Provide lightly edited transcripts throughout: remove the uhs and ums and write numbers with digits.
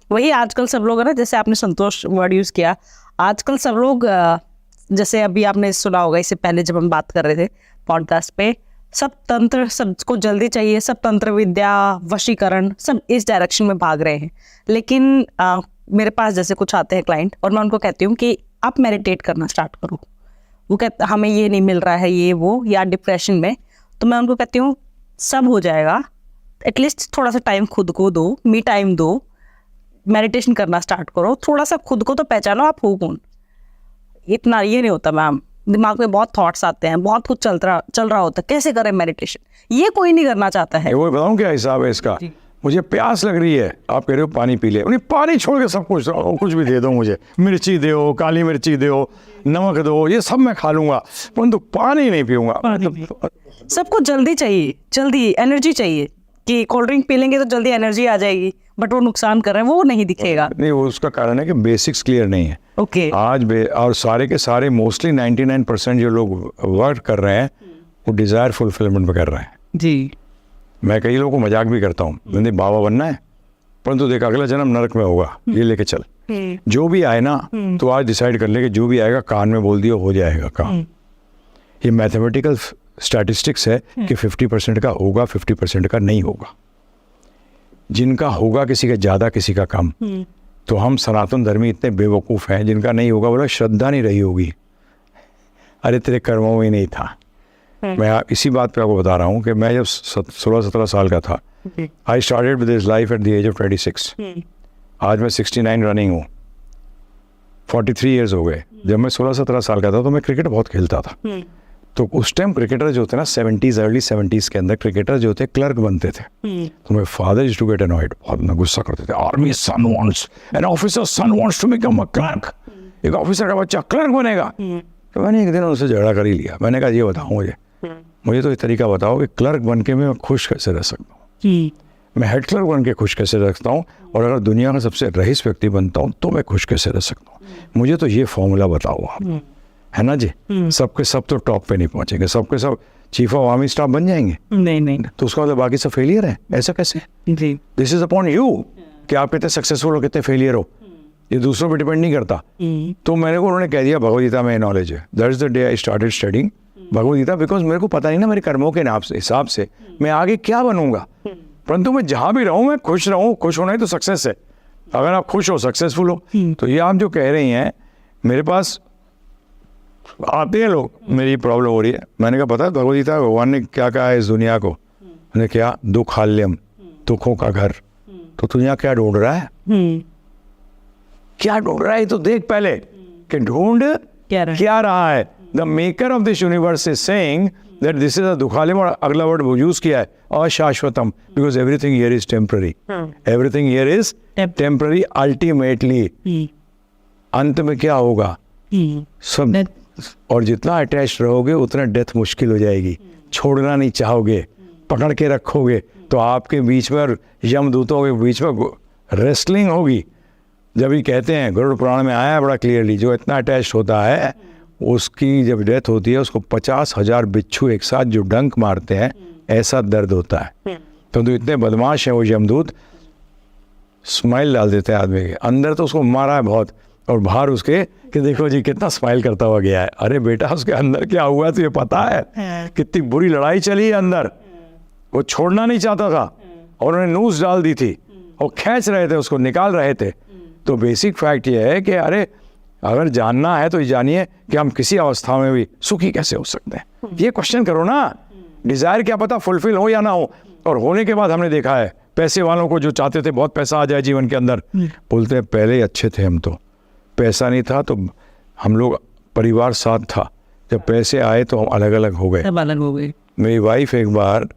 वही आजकल सब लोग है ना, जैसे आपने संतोष वर्ड यूज किया, आजकल सब लोग जैसे अभी आपने सुना होगा इससे पहले जब हम बात कर रहे थे पॉडकास्ट पे, सब तंत्र, सबको जल्दी चाहिए, सब तंत्र विद्या, वशीकरण, सब इस डायरेक्शन में भाग रहे हैं। लेकिन मेरे पास जैसे कुछ आते हैं क्लाइंट और मैं उनको कहती हूँ कि आप मेडिटेट करना स्टार्ट करो। वो कहते हमें ये नहीं मिल रहा है, ये वो, या डिप्रेशन में, तो मैं उनको कहती हूँ सब हो जाएगा, एटलीस्ट थोड़ा सा टाइम खुद को दो, मी टाइम दो, मेडिटेशन करना स्टार्ट करो, थोड़ा सा खुद को तो पहचानो आप हो कौन। इतना ये नहीं होता मैम, दिमाग में बहुत थॉट्स आते हैं, बहुत कुछ चल रहा होता है, कैसे करें मेडिटेशन, ये कोई नहीं करना चाहता है। वो बताऊं क्या हिसाब है इसका, मुझे प्यास लग रही है, आप कह रहे हो पानी पी ले, उन्हें पानी छोड़ के सब कुछ भी दे दो, मुझे मिर्ची दो, काली मिर्ची दो, नमक दो, ये सब मैं खा लूंगा, परंतु पानी नहीं पीऊंगा। सबको जल्दी चाहिए, जल्दी एनर्जी चाहिए कि कोल्ड ड्रिंक पी लेंगे तो जल्दी एनर्जी आ जाएगी, बट वो नुकसान कर रहे हैं, वो नहीं दिखेगा। नहीं, वो उसका कारण है कि बेसिक्स क्लियर नहीं है। ओके। आज और सारे के सारे मोस्टली 99% जो लोग वर्क कर रहे हैं वो डिजायर फुलफिलमेंट पे कर रहे हैं जी। मैं कई लोगों को मजाक भी करता हूँ, मैंने बाबा बनना है, परंतु देख अगला जन्म नरक में होगा, ये लेके चल, जो भी आए ना, तो आज डिसाइड कर ले कि जो भी आएगा कान में बोल दिया हो जाएगा काम। ये मैथमेटिकल स्टैटिस्टिक्स है कि 50% का होगा, 50% का नहीं होगा। जिनका होगा किसी का ज़्यादा, किसी का कम। तो हम सनातन धर्मी इतने बेवकूफ़ हैं, जिनका नहीं होगा बोला श्रद्धा नहीं रही होगी, अरे तेरे कर्मों में नहीं था। मैं इसी बात पे आपको बता रहा हूँ कि मैं जब 16-17 साल का था, I started with this life at the age of 26। आज मैं 69 रनिंग हूँ, 43 ईयर्स हो गए। जब मैं 16-17 साल का था तो मैं क्रिकेट बहुत खेलता था। तो उस टाइम क्रिकेटर जो थे ना, 70s अर्ली 70s के अंदर क्रिकेटर जो थे क्लर्क बनते थे। तो मेरे father used to get annoyed, बहुत ना गुस्सा करते थे, army son wants an officer son wants to become a clerk, एक ऑफिसर का बच्चा क्लर्क बनेगा। तो मैंने एक दिन उनसे झगड़ा कर ही लिया, मैंने कहा ये बताओ मुझे तो एक तरीका बताओ कि क्लर्क बन के मैं खुश कैसे रह सकता हूँ, मैं हेड क्लर्क बन के खुश कैसे रह सकता हूँ, और अगर दुनिया का सबसे रईस व्यक्ति बनता हूँ तो मैं खुश कैसे रह सकता हूँ, मुझे तो ये फॉर्मूला बताओ आप, है ना जी। सबके सब तो टॉप पे नहीं पहुंचेंगे, सबके सब चीफ ऑफ आर्मी स्टाफ बन जाएंगे, नहीं, तो उसका मतलब बाकी सब फेलियर है, ऐसा कैसे? दिस इज अपॉन यू कि आप कितने सक्सेसफुल हो, कितने फेलियर हो, ये दूसरों पे डिपेंड नहीं करता। तो मेरे को उन्होंने कह दिया भगवद गीता में नॉलेज है, that is the day I started studying Bhagavad Gita, because मेरे को पता नहीं ना मेरे कर्मों के हिसाब से मैं आगे क्या बनूंगा, परंतु मैं जहां भी रहूं मैं खुश रहूं, खुश होना ही तो सक्सेस है। अगर आप खुश हो, सक्सेसफुल हो, तो ये आप जो कह रही हैं, मेरे पास आते हैं लोग, मेरी प्रॉब्लम हो रही है, मैंने कहा पता है भगवद गीता भगवान ने क्या कहा है इस दुनिया को, मैंने क्या, दुखाल्यम, दुखों का घर, तो तू यहाँ क्या ढूंढ रहा है, क्या ढूंढ रहा है, तो देख पहले कि ढूंढ क्या रहा है। The maker of this universe is saying that this is a दुखाल्यम, और अगला वर्ड वो यूज किया है अशाश्वतम, because everything here is temporary, everything here is temporary, ultimately अंत में क्या होगा, सब, और जितना अटैच रहोगे उतना डेथ मुश्किल हो जाएगी, छोड़ना नहीं चाहोगे, पकड़ के रखोगे, तो आपके बीच में और यमदूतों के बीच में रेसलिंग होगी। जब ये कहते हैं, गरुड़ पुराण में आया है बड़ा क्लियरली, जो इतना अटैच होता है उसकी जब डेथ होती है उसको 50,000 बिच्छू एक साथ जो डंक मारते हैं, ऐसा दर्द होता है। तो इतने बदमाश हैं वो यमदूत, स्माइल डाल देते हैं आदमी के अंदर, तो उसको मारा है बहुत, और बाहर उसके कि देखो जी कितना स्माइल करता हुआ गया है। अरे बेटा उसके अंदर क्या हुआ तुझे पता है, कितनी बुरी लड़ाई चली है अंदर, वो छोड़ना नहीं चाहता था और उन्होंने नूस डाल दी थी और खींच रहे थे उसको, निकाल रहे थे। तो बेसिक फैक्ट ये है कि अरे अगर जानना है तो ये जानिए कि हम किसी अवस्था में भी सुखी कैसे हो सकते हैं, ये क्वेश्चन करो ना। डिजायर क्या पता फुलफिल हो या ना हो, और होने के बाद हमने देखा है पैसे वालों को जो चाहते थे बहुत पैसा आ जाए जीवन के अंदर, बोलते हैं पहले ही अच्छे थे हम, तो पैसा नहीं था तो हम लोग परिवार साथ था, जब पैसे आए तो हम अलग अलग हो गए। मेरी वाइफ एक बार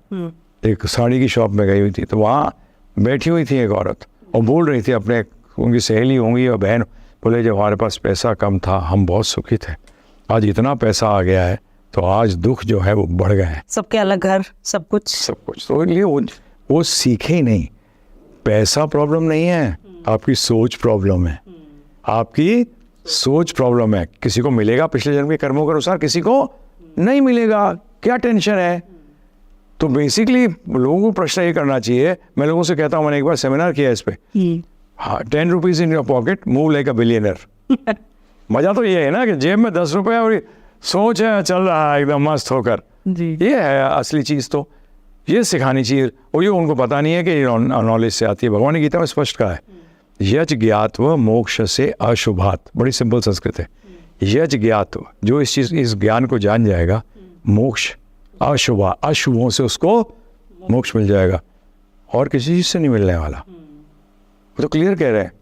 एक साड़ी की शॉप में गई हुई थी, तो वहाँ बैठी हुई थी एक औरत और बोल रही थी अपने, उनकी सहेली होंगी या बहन, बोले जब हमारे पास पैसा कम था हम बहुत सुखी थे, आज इतना पैसा आ गया है तो आज दुख जो है वो बढ़ गए हैं, सबके अलग घर, सब कुछ। तो इसलिए वो सीखे ही नहीं। पैसा प्रॉब्लम नहीं है, आपकी सोच प्रॉब्लम है, आपकी सोच प्रॉब्लम है। किसी को मिलेगा पिछले जन्म के कर्मों के अनुसार, किसी को नहीं मिलेगा, क्या टेंशन है। तो बेसिकली लोगों को प्रश्न ये करना चाहिए, मैं लोगों से कहता हूँ, मैंने एक बार सेमिनार किया इस पे, हाँ, 10 rupees in your pocket, move like a billionaire. मज़ा तो ये है ना कि जेब में 10 रुपये और सोच है चल रहा है एकदम मस्त होकर। जी। ये है असली चीज़। तो ये सिखानी चाहिए, और ये उनको पता नहीं है कि ये नॉलेज से आती है। भगवान ने गीता में स्पष्ट कहा है, यज ज्ञात्व मोक्ष से अशुभात। बड़ी सिंपल संस्कृत है। यज ज्ञात्व, जो इस ज्ञान को जान जाएगा, मोक्ष अशुभों से उसको मोक्ष मिल जाएगा, और किसी चीज़ से नहीं मिलने वाला। वो तो क्लियर कह रहे हैं।